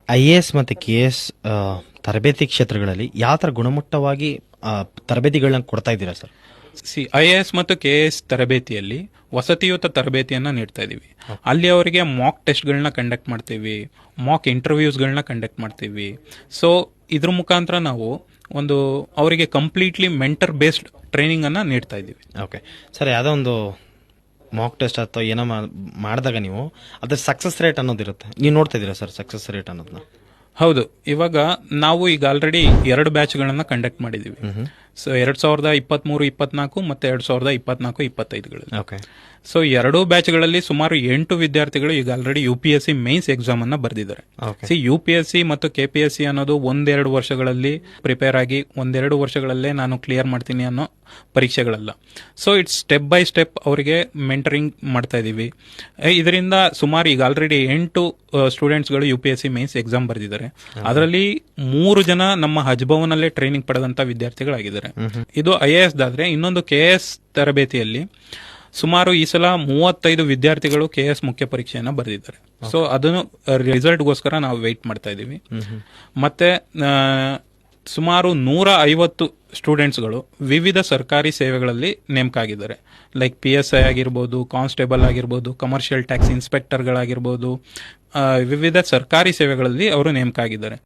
IAS ಮತ್ತು KS ತರಬೇತಿ ಕ್ಷೇತ್ರಗಳಲ್ಲಿ ಯಾವ ಥರ ಗುಣಮಟ್ಟವಾಗಿ ತರಬೇತಿಗಳನ್ನ ಕೊಡ್ತಾ ಇದ್ದೀರಾ ಸರ್? IAS ಮತ್ತು KS ತರಬೇತಿಯಲ್ಲಿ ವಸತಿಯುತ ತರಬೇತಿಯನ್ನ ನೀಡ್ತಾ ಇದೀವಿ. ಅಲ್ಲಿ ಅವರಿಗೆ ಮಾಕ್ ಟೆಸ್ಟ್ಗಳನ್ನ ಕಂಡಕ್ಟ್ ಮಾಡ್ತೀವಿ, ಮಾಕ್ ಇಂಟರ್ವ್ಯೂಸ್ಗಳನ್ನ ಕಂಡಕ್ಟ್ ಮಾಡ್ತೀವಿ. ಸೊ ಇದ್ರ ಮುಖಾಂತರ ನಾವು ಒಂದು ಅವರಿಗೆ ಕಂಪ್ಲೀಟ್ಲಿ ಮೆಂಟರ್ ಬೇಸ್ಡ್ ಟ್ರೈನಿಂಗ್ ಅನ್ನ ನೀಡ್ತಾ ಇದೀವಿ. ಓಕೆ ಸರ್, ಯಾವುದೋ ಒಂದು ಮಾಕ್ ಟೆಸ್ಟ್ ಅಥವಾ ಏನೋ ಮಾಡಿದಾಗ ನೀವು ಅದ್ರ ಸಕ್ಸಸ್ ರೇಟ್ ಅನ್ನೋದಿರುತ್ತೆ, ನೀವು ನೋಡ್ತಾ ಇದ್ದೀರಾ ಸರ್ ಸಕ್ಸಸ್ ರೇಟ್ ಅನ್ನೋದನ್ನ? ಹೌದು, ಇವಾಗ ನಾವು ಈಗ ಆಲ್ರೆಡಿ 2 ಬ್ಯಾಚ್ಗಳನ್ನ ಕಂಡಕ್ಟ್ ಮಾಡಿದೀವಿ. ಸೊ 2023-24 ಮತ್ತೆ 2024-25ಗಳಲ್ಲಿ. ಓಕೆ. ಸೊ 2 ಬ್ಯಾಚ್ಗಳಲ್ಲಿ ಸುಮಾರು 8 ವಿದ್ಯಾರ್ಥಿಗಳು ಈಗ ಆಲ್ರೆಡಿ UPSC ಮೇನ್ಸ್ ಎಕ್ಸಾಮ್ ಅನ್ನ ಬರೆದಿದ್ದಾರೆ. UPSC ಮತ್ತು KPSC ಅನ್ನೋದು 1-2 ವರ್ಷಗಳಲ್ಲಿ ಪ್ರಿಪೇರ್ ಆಗಿ 1-2 ವರ್ಷಗಳಲ್ಲೇ ನಾನು ಕ್ಲಿಯರ್ ಮಾಡ್ತೀನಿ ಅನ್ನೋ ಪರೀಕ್ಷೆಗಳಲ್ಲ. So it's step by step ಅವರಿಗೆ ಮೆಂಟರಿಂಗ್ ಮಾಡ್ತಾ ಇದೀವಿ. ಇದರಿಂದ ಸುಮಾರು ಈಗ ಆಲ್ರೆಡಿ 8 ಸ್ಟೂಡೆಂಟ್ಸ್ಗಳು UPSC ಮೇನ್ಸ್ ಎಕ್ಸಾಮ್ ಬರೆದಿದ್ದಾರೆ. ಅದರಲ್ಲಿ 3 ಜನ ನಮ್ಮ ಹಜ್ಭವನಲ್ಲೇ ಟ್ರೈನಿಂಗ್ ಪಡೆದಂತ ವಿದ್ಯಾರ್ಥಿಗಳಾಗಿದ್ದಾರೆ. ಇದು IAS ದಾದ್ರೆ. ಇನ್ನೊಂದು KS ತರಬೇತಿಯಲ್ಲಿ ಸುಮಾರು ಈ ಸಲ 35 ವಿದ್ಯಾರ್ಥಿಗಳು KS ಮುಖ್ಯ ಪರೀಕ್ಷೆಯನ್ನ ಬರೆದಿದ್ದಾರೆ. ಸೊ ಅದನ್ನು ರಿಸಲ್ಟ್ಗೋಸ್ಕರ ನಾವು ವೆಯ್ಟ್ ಮಾಡ್ತಾ ಇದೀವಿ. ಮತ್ತೆ ಸುಮಾರು 150 ಸ್ಟೂಡೆಂಟ್ಸ್ಗಳು ವಿವಿಧ ಸರ್ಕಾರಿ ಸೇವೆಗಳಲ್ಲಿ ನೇಮಕ ಆಗಿದ್ದಾರೆ. ಲೈಕ್ PSI ಆಗಿರ್ಬೋದು, ಕಾನ್ಸ್ಟೇಬಲ್ ಆಗಿರ್ಬೋದು, ಕಮರ್ಷಿಯಲ್ ಟ್ಯಾಕ್ಸ್ ಇನ್ಸ್ಪೆಕ್ಟರ್ಗಳಾಗಿರ್ಬೋದು, ವಿವಿಧ ಸರ್ಕಾರಿ ಸೇವೆಗಳಲ್ಲಿ ಅವರು ನೇಮಕ ಆಗಿದ್ದಾರೆ.